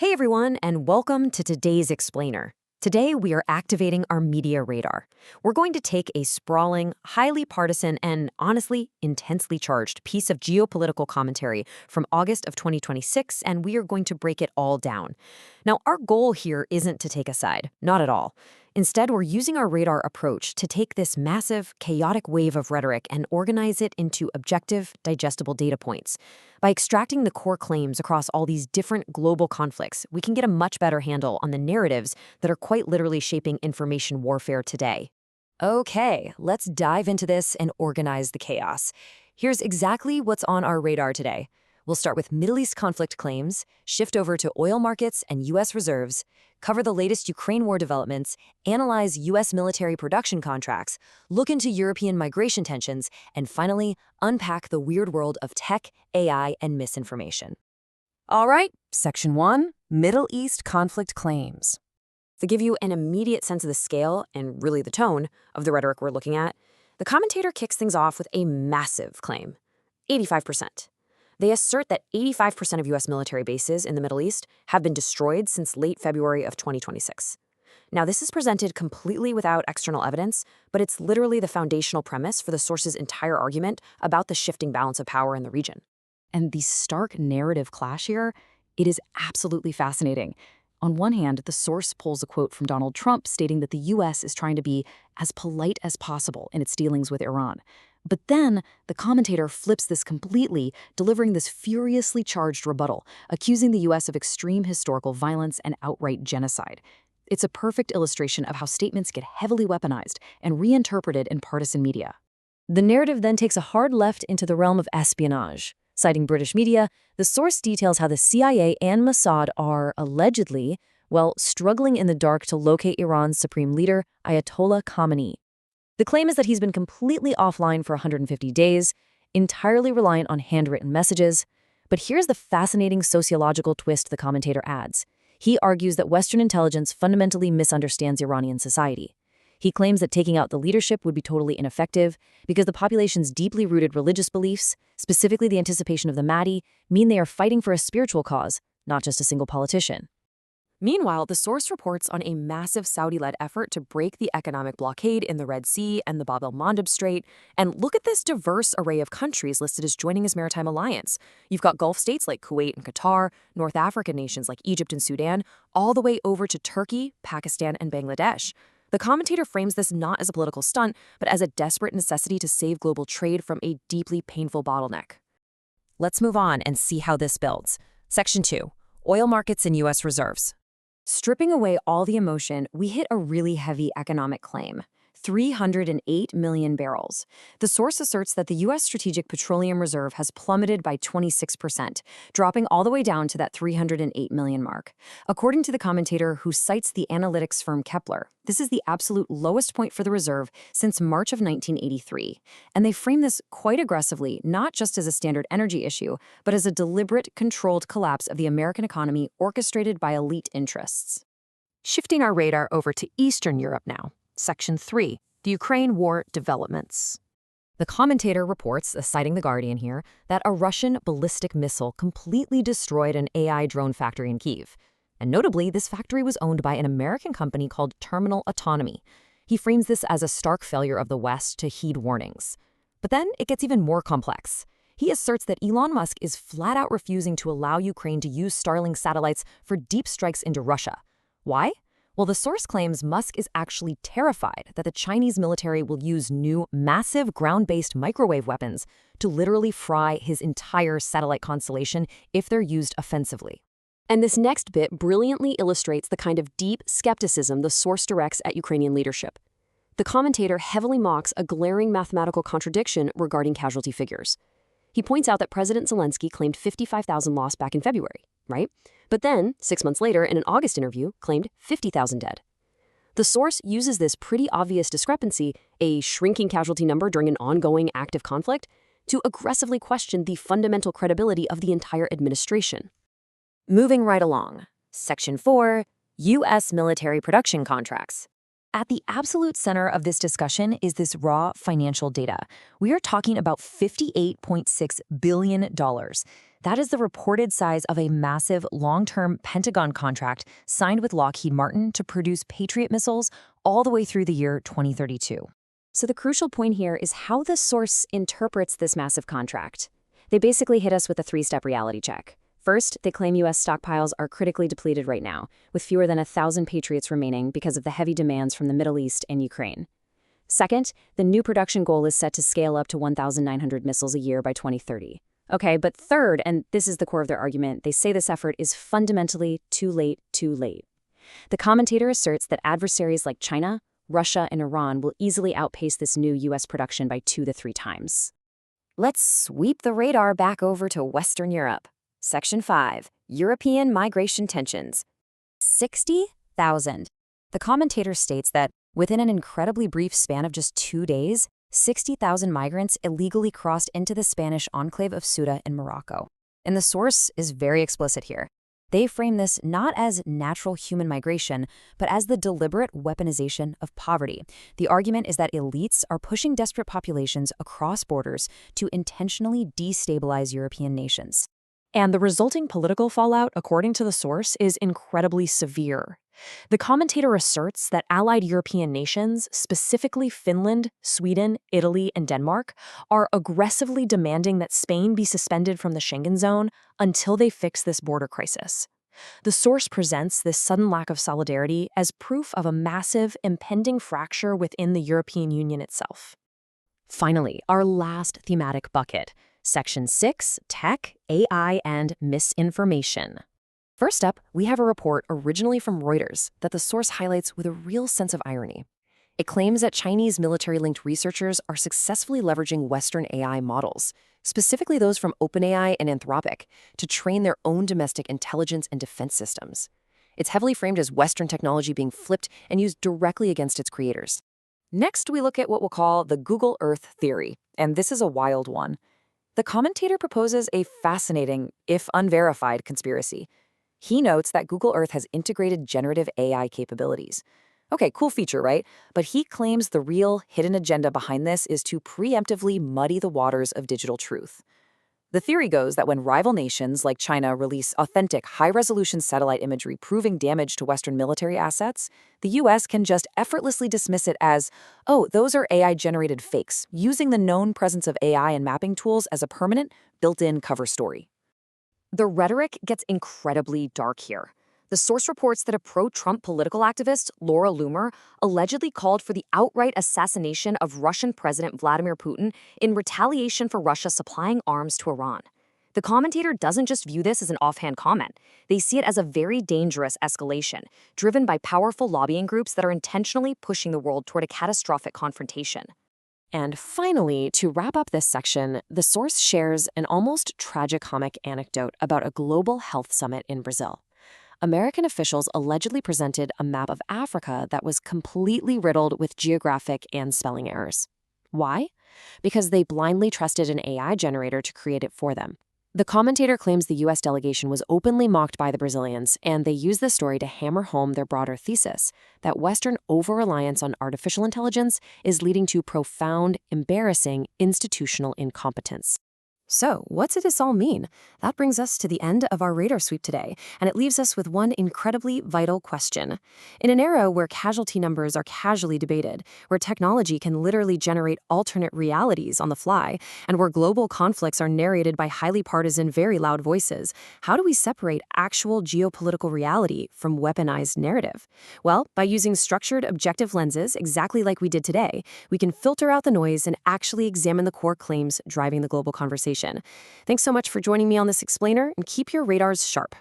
Hey everyone, and welcome to today's Explainer. Today we are activating our media radar. We're going to take a sprawling, highly partisan, and honestly, intensely charged piece of geopolitical commentary from August of 2026, and we are going to break it all down. Now, our goal here isn't to take a side, not at all. Instead, we're using our radar approach to take this massive, chaotic wave of rhetoric and organize it into objective, digestible data points. By extracting the core claims across all these different global conflicts, we can get a much better handle on the narratives that are quite literally shaping information warfare today. Okay, let's dive into this and organize the chaos. Here's exactly what's on our radar today. We'll start with Middle East conflict claims, shift over to oil markets and U.S. reserves, cover the latest Ukraine war developments, analyze U.S. military production contracts, look into European migration tensions, and finally, unpack the weird world of tech, AI, and misinformation. All right, Section 1, Middle East conflict claims. To give you an immediate sense of the scale, and really the tone, of the rhetoric we're looking at, the commentator kicks things off with a massive claim, 85%. They assert that 85% of U.S. military bases in the Middle East have been destroyed since late February of 2026. Now, this is presented completely without external evidence, but it's literally the foundational premise for the source's entire argument about the shifting balance of power in the region. And the stark narrative clash here, it is absolutely fascinating. On one hand, the source pulls a quote from Donald Trump stating that the U.S. is trying to be as polite as possible in its dealings with Iran. But then, the commentator flips this completely, delivering this furiously charged rebuttal, accusing the U.S. of extreme historical violence and outright genocide. It's a perfect illustration of how statements get heavily weaponized and reinterpreted in partisan media. The narrative then takes a hard left into the realm of espionage. Citing British media, the source details how the CIA and Mossad are, allegedly, struggling in the dark to locate Iran's supreme leader, Ayatollah Khamenei. The claim is that he's been completely offline for 150 days, entirely reliant on handwritten messages. But here's the fascinating sociological twist the commentator adds. He argues that Western intelligence fundamentally misunderstands Iranian society. He claims that taking out the leadership would be totally ineffective because the population's deeply rooted religious beliefs, specifically the anticipation of the Mahdi, mean they are fighting for a spiritual cause, not just a single politician. Meanwhile, the source reports on a massive Saudi-led effort to break the economic blockade in the Red Sea and the Bab el-Mandeb Strait. And look at this diverse array of countries listed as joining his maritime alliance. You've got Gulf states like Kuwait and Qatar, North African nations like Egypt and Sudan, all the way over to Turkey, Pakistan, and Bangladesh. The commentator frames this not as a political stunt, but as a desperate necessity to save global trade from a deeply painful bottleneck. Let's move on and see how this builds. Section 2, oil markets and U.S. reserves. Stripping away all the emotion, we hit a really heavy economic claim. 308 million barrels. The source asserts that the U.S. Strategic Petroleum Reserve has plummeted by 26%, dropping all the way down to that 308 million mark. According to the commentator who cites the analytics firm Kepler, this is the absolute lowest point for the reserve since March of 1983. And they frame this quite aggressively, not just as a standard energy issue, but as a deliberate, controlled collapse of the American economy orchestrated by elite interests. Shifting our radar over to Eastern Europe now. Section 3, the Ukraine war developments. The commentator reports, citing The Guardian here, that a Russian ballistic missile completely destroyed an AI drone factory in Kyiv. And notably, this factory was owned by an American company called Terminal Autonomy. He frames this as a stark failure of the West to heed warnings. But then it gets even more complex. He asserts that Elon Musk is flat out refusing to allow Ukraine to use Starlink satellites for deep strikes into Russia. Why? Well, the source claims Musk is actually terrified that the Chinese military will use new, massive ground-based microwave weapons to literally fry his entire satellite constellation if they're used offensively. And this next bit brilliantly illustrates the kind of deep skepticism the source directs at Ukrainian leadership. The commentator heavily mocks a glaring mathematical contradiction regarding casualty figures. He points out that President Zelensky claimed 55,000 lost back in February, right? But then, 6 months later, in an August interview, claimed 50,000 dead. The source uses this pretty obvious discrepancy, a shrinking casualty number during an ongoing active conflict, to aggressively question the fundamental credibility of the entire administration. Moving right along. Section 4, U.S. military production contracts. At the absolute center of this discussion is this raw financial data. We are talking about $58.6 billion. That is the reported size of a massive long-term Pentagon contract signed with Lockheed Martin to produce Patriot missiles all the way through the year 2032. So the crucial point here is how the source interprets this massive contract. They basically hit us with a three-step reality check. First, they claim U.S. stockpiles are critically depleted right now, with fewer than 1,000 Patriots remaining because of the heavy demands from the Middle East and Ukraine. Second, the new production goal is set to scale up to 1,900 missiles a year by 2030. Okay, but third, and this is the core of their argument, they say this effort is fundamentally too late, too late. The commentator asserts that adversaries like China, Russia, and Iran will easily outpace this new U.S. production by 2 to 3 times. Let's sweep the radar back over to Western Europe. Section 5, European Migration Tensions. 60,000. The commentator states that within an incredibly brief span of just 2 days, 60,000 migrants illegally crossed into the Spanish enclave of Ceuta in Morocco. And the source is very explicit here. They frame this not as natural human migration, but as the deliberate weaponization of poverty. The argument is that elites are pushing desperate populations across borders to intentionally destabilize European nations. And the resulting political fallout, according to the source, is incredibly severe. The commentator asserts that allied European nations, specifically Finland, Sweden, Italy, and Denmark, are aggressively demanding that Spain be suspended from the Schengen zone until they fix this border crisis. The source presents this sudden lack of solidarity as proof of a massive, impending fracture within the European Union itself. Finally, our last thematic bucket. Section 6, Tech, AI, and Misinformation. First up, we have a report originally from Reuters that the source highlights with a real sense of irony. It claims that Chinese military-linked researchers are successfully leveraging Western AI models, specifically those from OpenAI and Anthropic, to train their own domestic intelligence and defense systems. It's heavily framed as Western technology being flipped and used directly against its creators. Next, we look at what we'll call the Google Earth theory, and this is a wild one. The commentator proposes a fascinating, if unverified, conspiracy. He notes that Google Earth has integrated generative AI capabilities. Okay, cool feature, right? But he claims the real hidden agenda behind this is to preemptively muddy the waters of digital truth. The theory goes that when rival nations like China release authentic, high-resolution satellite imagery proving damage to Western military assets, the U.S. can just effortlessly dismiss it as, oh, those are AI-generated fakes, using the known presence of AI and mapping tools as a permanent, built-in cover story. The rhetoric gets incredibly dark here. The source reports that a pro-Trump political activist, Laura Loomer, allegedly called for the outright assassination of Russian President Vladimir Putin in retaliation for Russia supplying arms to Iran. The commentator doesn't just view this as an offhand comment. They see it as a very dangerous escalation, driven by powerful lobbying groups that are intentionally pushing the world toward a catastrophic confrontation. And finally, to wrap up this section, the source shares an almost tragicomic anecdote about a global health summit in Brazil. American officials allegedly presented a map of Africa that was completely riddled with geographic and spelling errors. Why? Because they blindly trusted an AI generator to create it for them. The commentator claims the U.S. delegation was openly mocked by the Brazilians, and they used the story to hammer home their broader thesis that Western over-reliance on artificial intelligence is leading to profound, embarrassing institutional incompetence. So, what did this all mean? That brings us to the end of our radar sweep today, and it leaves us with one incredibly vital question. In an era where casualty numbers are casually debated, where technology can literally generate alternate realities on the fly, and where global conflicts are narrated by highly partisan, very loud voices, how do we separate actual geopolitical reality from weaponized narrative? Well, by using structured, objective lenses, exactly like we did today, we can filter out the noise and actually examine the core claims driving the global conversation. Thanks so much for joining me on this explainer, and keep your radars sharp.